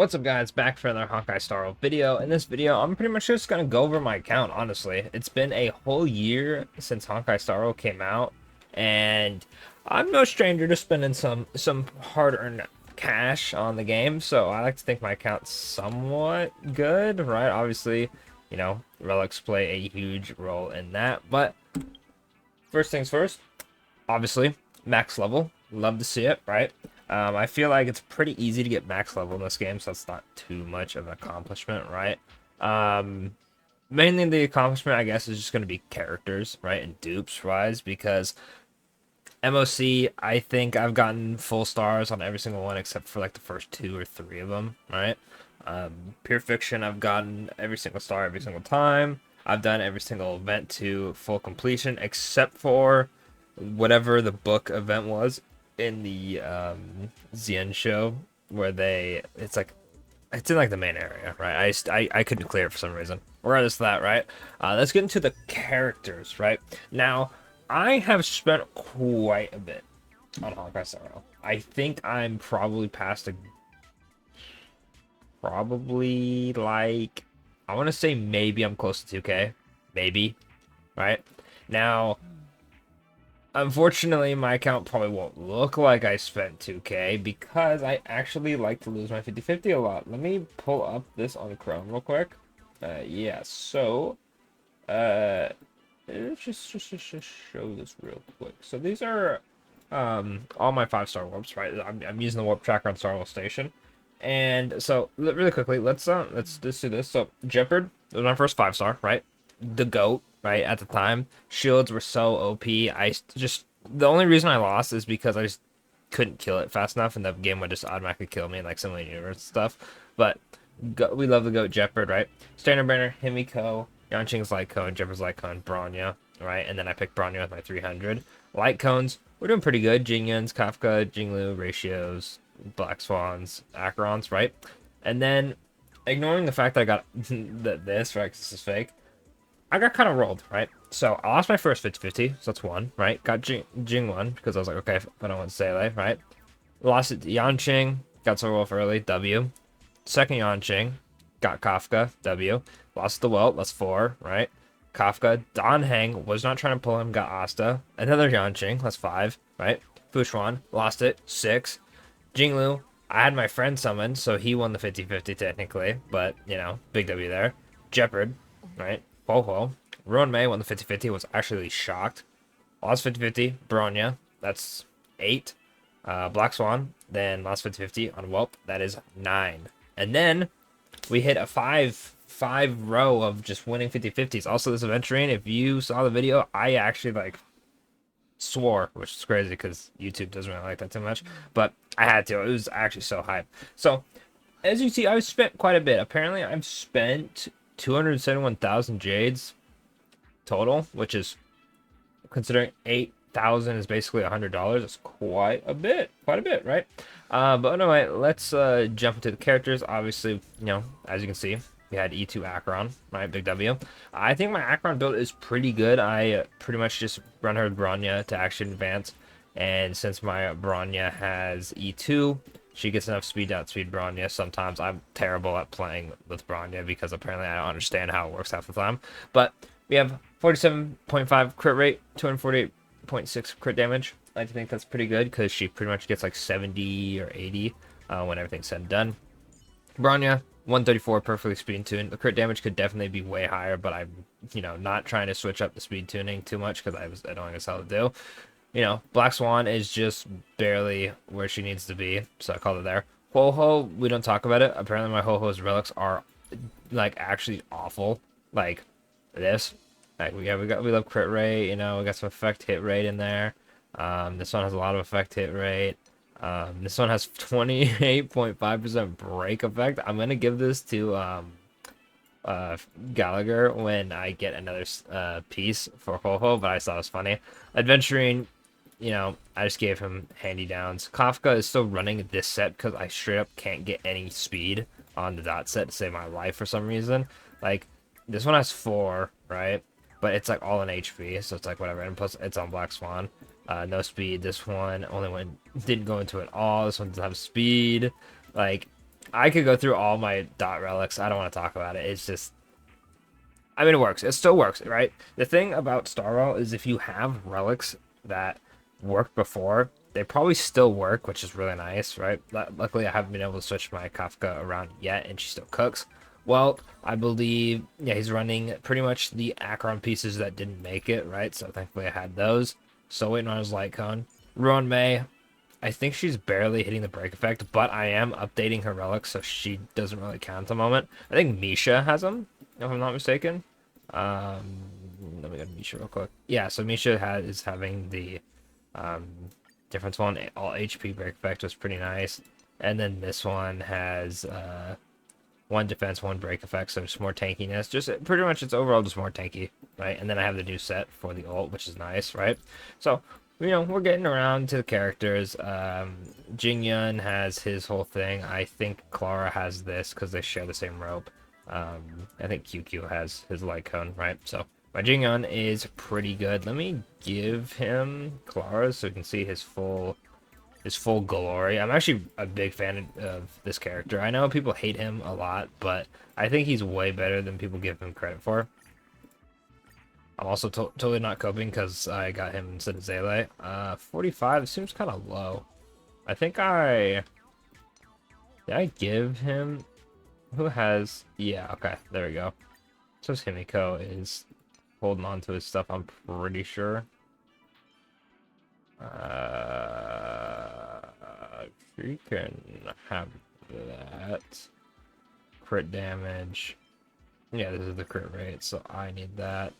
What's up, guys? Back for another Honkai Star Rail video. In this video, I'm pretty much just gonna go over my account, honestly. It's been a whole year since Honkai Star Rail came out, and I'm no stranger to spending some hard-earned cash on the game, so I like to think my account's somewhat good, right? Obviously, relics play a huge role in that, but first things first, obviously, max level. Love to see it, right? I feel like it's pretty easy to get max level in this game, so it's not too much of an accomplishment, right? Mainly the accomplishment, I guess, is just going to be characters, right? And dupes wise, because MOC, I think I've gotten full stars on every single one except for like the first two or three of them, right? Pure Fiction, I've gotten every single star every single time. I've done every single event to full completion except for whatever the book event was in the Zien show where it's in like the main area, right? I couldn't clear it for some reason. Regardless of that, right? Let's get into the characters, right? Now, I have spent quite a bit on Honkai Star Rail. I think I'm probably past probably like, I want to say maybe I'm close to 2K, maybe, right? Now, unfortunately, my account probably won't look like I spent 2K because I actually like to lose my 50-50 a lot. Let me pull up this on Chrome real quick. Yeah, so let's just show this real quick. So these are all my 5-star warps, right? I'm using the warp tracker on Star Wars Station. And so really quickly, let's do this. So Jeopard was my first 5-star, right? The GOAT, right? At the time, shields were so OP. The only reason I lost is because I just couldn't kill it fast enough, and the game would just automatically kill me in like Similar Universe stuff. But we love the GOAT Jeopard, right? Standard Banner, Himiko, Yanqing's Light Cone, Jeopard's Light Cone, Bronya, right? And then I picked Bronya with my 300. Light Cones, we're doing pretty good. Jingyuns, Kafka, Jinglu, Ratios, Black Swans, Acherons, right? And then, ignoring the fact that I got this, right, 'cause this is fake, I got kind of rolled, right? So, I lost my first 50-50, so that's one, right? Got Jing 1, because I was like, okay, I don't want Seele, right? Lost it to Yanqing, got so Wolf early, W. Second Yanqing, got Kafka, W. Lost the Welt, that's 4, right? Kafka, Danheng, was not trying to pull him, got Asta. Another Yanqing, that's 5, right? Fuchuan, lost it, 6. Jinglu, I had my friend summoned, so he won the 50-50 technically, but, big W there. Jeopard, right? Ho Ho. Ruin Mei won the 50-50, was actually shocked. Lost 50-50, Bronya, that's 8. Black Swan, then lost 50-50 on Whelp, that is 9. And then we hit a 5 row of just winning 50-50s. Also, this Aventurine, if you saw the video, I actually swore, which is crazy because YouTube doesn't really like that too much, but I had to. It was actually so hype. So, as you see, I've spent quite a bit. Apparently, I've spent 271,000 Jades total, which is, considering 8,000 is basically $100, it's quite a bit, right? But anyway, let's jump into the characters. Obviously, as you can see, we had E2 Acheron, right? Big W. I think my Acheron build is pretty good. I pretty much just run her with Bronya to action advance. And since my Bronya has E2, she gets enough speed to outspeed Bronya. Sometimes I'm terrible at playing with Bronya because apparently I don't understand how it works half the time. But we have 47.5 crit rate, 248.6 crit damage. I think that's pretty good because she pretty much gets like 70 or 80 when everything's said and done. Bronya, 134, perfectly speed tuned. The crit damage could definitely be way higher, but I'm, not trying to switch up the speed tuning too much because I was annoying as hell to do. Black Swan is just barely where she needs to be, so I called it there. Ho-Ho, we don't talk about it. Apparently my Ho-Ho's relics are, actually awful. Like, this. We love crit rate, we got some effect hit rate in there. This one has a lot of effect hit rate. This one has 28.5% break effect. I'm gonna give this to Gallagher when I get another piece for Ho-Ho, but I thought it was funny. Adventuring, I just gave him handy downs. Kafka is still running this set because I straight up can't get any speed on the dot set to save my life for some reason. Like, this one has 4, right? But it's like all in HP, so it's like whatever. And plus, it's on Black Swan. No speed. This one didn't go into it all. This one doesn't have speed. Like, I could go through all my dot relics. I don't want to talk about it. It's just, I mean, it works. It still works, right? The thing about Star Rail is if you have relics that worked before, they probably still work, which is really nice, right? Luckily, I haven't been able to switch my Kafka around yet, and she still cooks. Well, I believe, yeah, he's running pretty much the Acheron pieces that didn't make it, right? So thankfully I had those. Still waiting on his light cone. Ruin May, I think she's barely hitting the break effect, but I am updating her relics, so she doesn't really count at the moment. I think Misha has them, if I'm not mistaken. Let me go to Misha real quick. Yeah, so Misha is having the um, difference one. All HP break effect was pretty nice. And then this one has one defense, one break effect, so just more tankiness. Just pretty much it's overall just more tanky, right? And then I have the new set for the ult, which is nice, right? So we're getting around to the characters. Jing Yun has his whole thing. I think Clara has this because they share the same rope. I think QQ has his light cone, right? So my Jing Yun is pretty good. Let me give him Clara so you can see his full glory. I'm actually a big fan of this character. I know people hate him a lot, but I think he's way better than people give him credit for. I'm also totally not coping because I got him instead of Zele. 45 seems kind of low. I think did I give him, who has, yeah, okay, there we go. So Himiko is holding on to his stuff, I'm pretty sure. She can have that. Crit damage. Yeah, this is the crit rate, so I need that.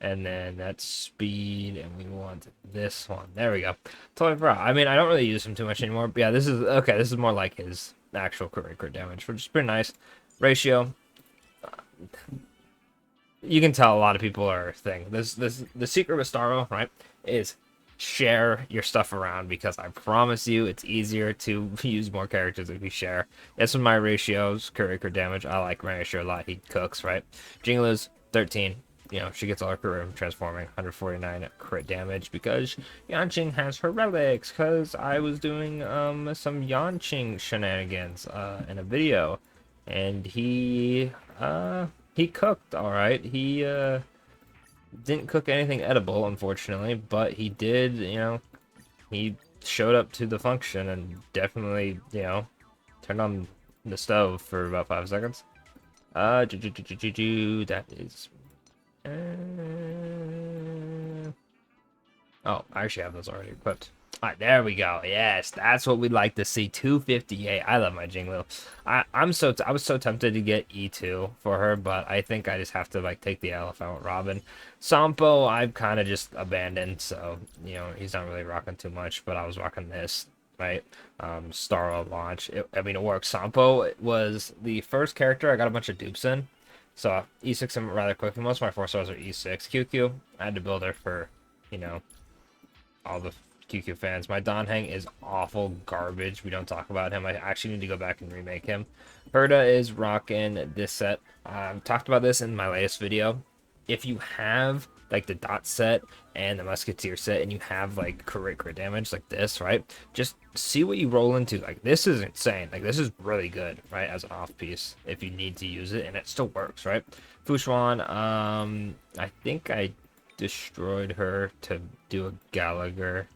And then that's speed, and we want this one. There we go. Totally forgot. I mean, I don't really use him too much anymore, but yeah, this is, okay, this is more like his actual crit rate, crit damage, which is pretty nice. Ratio. You can tell a lot of people are thing. The secret with Star Rail, right, is share your stuff around, because I promise you it's easier to use more characters if you share. That's with my ratios, crit damage. I like my ratio a lot. He cooks, right? Jinglu's 13. She gets all her crit from transforming. 149 crit damage because Yanqing has her relics, because I was doing some Yanqing shenanigans in a video, and he cooked all right. He didn't cook anything edible, unfortunately, but he did, he showed up to the function and definitely, turned on the stove for about 5 seconds. That is... oh, I actually have those already equipped. Alright, there we go. Yes, that's what we'd like to see. 258. I love my Jinglu. I was so tempted to get E2 for her, but I think I just have to take the L if I want Robin. Sampo, I've kind of just abandoned, so he's not really rocking too much. But I was rocking this, right? Star launch. I mean, it works. Sampo was the first character I got a bunch of dupes in, so E6 him rather quickly. Most of my 4 stars are E6. QQ, I had to build her for, all the QQ fans. My Donheng is awful garbage. We don't talk about him. I actually need to go back and remake him. Herda is rocking this set. Talked about this in my latest video. If you have the dot set and the musketeer set, and you have crit damage like this, right? Just see what you roll into. This is insane. This is really good, right? As an off piece, if you need to use it, and it still works, right? Fushuan, I think I destroyed her to do a Gallagher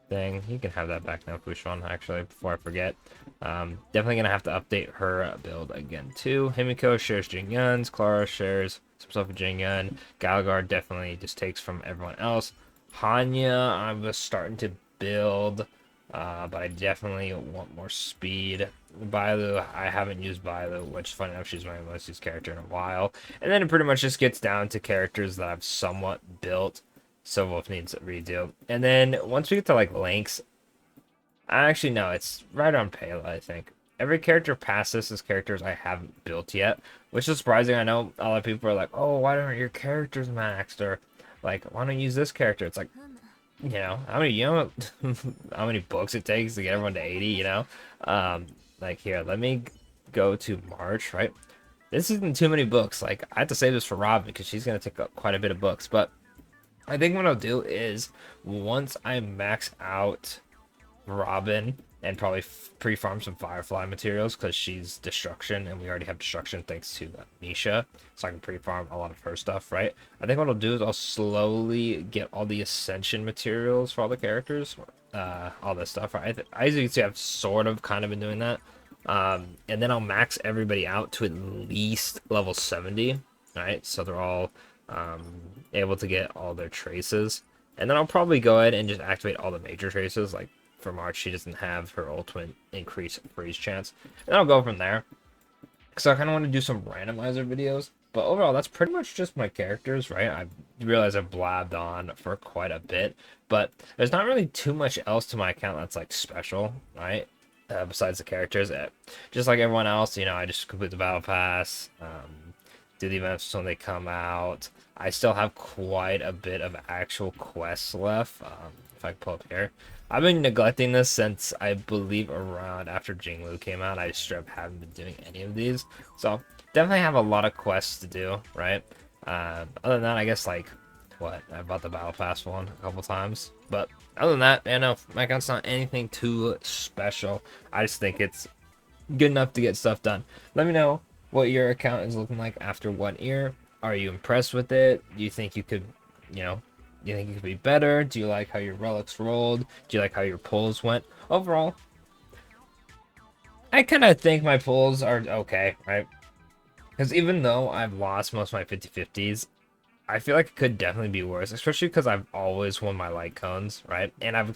thing. You can have that back now, Fushuan, actually, before I forget. Definitely gonna have to update her build again too. Himiko shares Jing Yun's, Clara shares some stuff with Jing Yun. Gallagher definitely just takes from everyone else. Hanya, I was starting to build, but I definitely want more speed. Bailu, I haven't used Bailu, which funny enough, she's my most used character in a while. And then it pretty much just gets down to characters that I've somewhat built. So Wolf needs a redo. And then once we get to links, actually no, it's right on Pela, I think. Every character past this is characters I haven't built yet, which is surprising. I know a lot of people are like, oh, why aren't your characters maxed? Or why don't you use this character? It's like, how many how many books it takes to get everyone to 80, here, let me go to March, right? This isn't too many books. I have to save this for Robin because she's gonna take up quite a bit of books, but I think what I'll do is once I max out Robin, and probably pre-farm some Firefly materials because she's destruction, and we already have destruction thanks to Misha, so I can pre-farm a lot of her stuff, right? I think what I'll do is I'll slowly get all the Ascension materials for all the characters, all this stuff. Right? As you can see, I've sort of kind of been doing that, and then I'll max everybody out to at least level 70, right? So they're all able to get all their traces. And then I'll probably go ahead and just activate all the major traces. Like for March, she doesn't have her ultimate increase freeze chance. And I'll go from there. So I kind of want to do some randomizer videos. But overall, that's pretty much just my characters, right? I realize I've blabbed on for quite a bit. But there's not really too much else to my account that's like special, right? Besides the characters. Just like everyone else, you know, I just complete the battle pass. Do the events when they come out. I still have quite a bit of actual quests left. If I can pull up here. I've been neglecting this since I believe around after Jinglu came out. I straight up haven't been doing any of these. So definitely have a lot of quests to do, right? Other than that, I guess like what? I bought the Battle Pass one a couple times. But other than that, I know my account's not anything too special. I just think it's good enough to get stuff done. Let me know what your account is looking like after 1 year. Are you impressed with it? Do you think you could, you know, do you think it could be better? Do you like how your relics rolled? Do you like how your pulls went? Overall, I kind of think my pulls are okay, right? Because even though I've lost most of my 50/50s, I feel like it could definitely be worse, especially because I've always won my light cones, right? And I've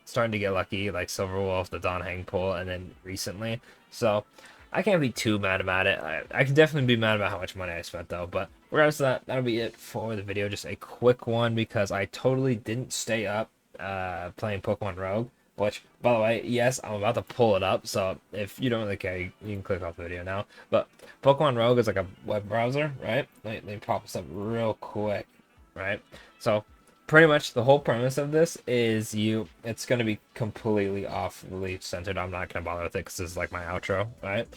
starting to get lucky, like Silver Wolf, the Don Hang pull, and then recently. So I can't be too mad about it. I can definitely be mad about how much money I spent though. But regardless of that, that'll be it for the video. Just a quick one because I totally didn't stay up playing Pokemon Rogue. Which, by the way, yes, I'm about to pull it up. So if you don't really care, you can click off the video now. But Pokemon Rogue is like a web browser, right? Let me pop this up real quick, right? So pretty much the whole premise of this is it's going to be completely off-leaf centered. I'm not going to bother with it because this is like my outro, right?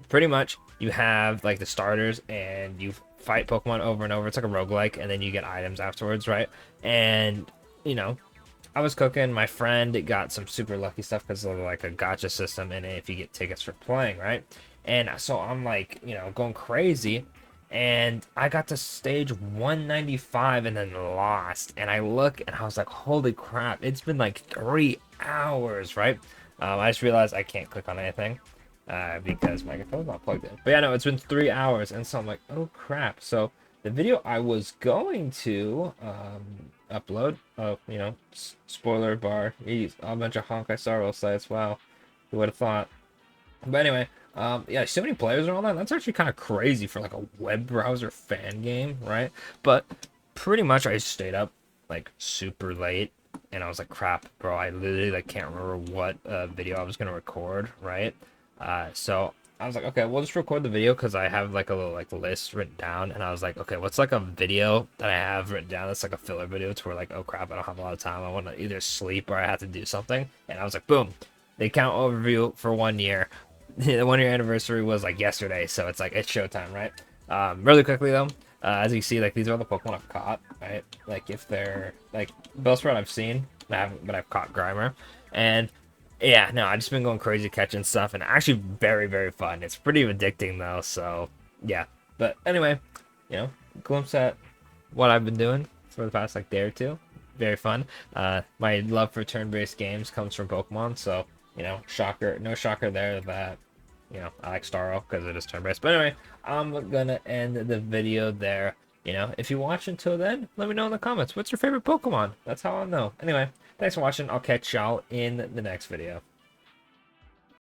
Pretty much you have like the starters and you fight Pokemon over and over. It's like a roguelike, and then you get items afterwards, right? And, you know, I was cooking. My friend got some super lucky stuff because of like a gacha system in it if you get tickets for playing, right? And so I'm like, you know, going crazy. And I got to stage 195 and then lost. And I look and I was like, holy crap, it's been like 3 hours, right? I just realized I can't click on anything because my controller's not plugged in. But yeah, no, it's been 3 hours. And so I'm like, oh crap. So the video I was going to upload, you know, spoiler bar, a bunch of Honkai Star Rail sites. Wow, who would have thought? But anyway, yeah, so many players are on that. That's actually kind of crazy for like a web browser fan game, right? But pretty much I stayed up like super late, and I was like, crap, bro, I literally like can't remember what video I was gonna record, right? So I was like, okay, we'll just record the video because I have like a little like list written down, and I was like, okay, what's like a video that I have written down that's like a filler video to where like, oh crap, I don't have a lot of time. I want to either sleep or I have to do something. And I was like, boom, the account overview for 1 year. The 1 year anniversary was like yesterday, so it's like it's showtime, right? Really quickly though, as you see, like these are all the Pokemon I've caught, right? Like if they're like Bellsprout I've seen, I haven't, but I've caught Grimer, and yeah, no, I've just been going crazy catching stuff, and actually very, very fun. It's pretty addicting though, so yeah. But anyway, you know, glimpse at what I've been doing for the past like day or two. Very fun. My love for turn-based games comes from Pokemon, so you know, shocker, no shocker there that you know I like Starro because it is turn-based. But anyway, I'm gonna end the video there. You know, if you watch until then, let me know in the comments. What's your favorite Pokemon? That's how I'll know. Anyway, thanks for watching. I'll catch y'all in the next video.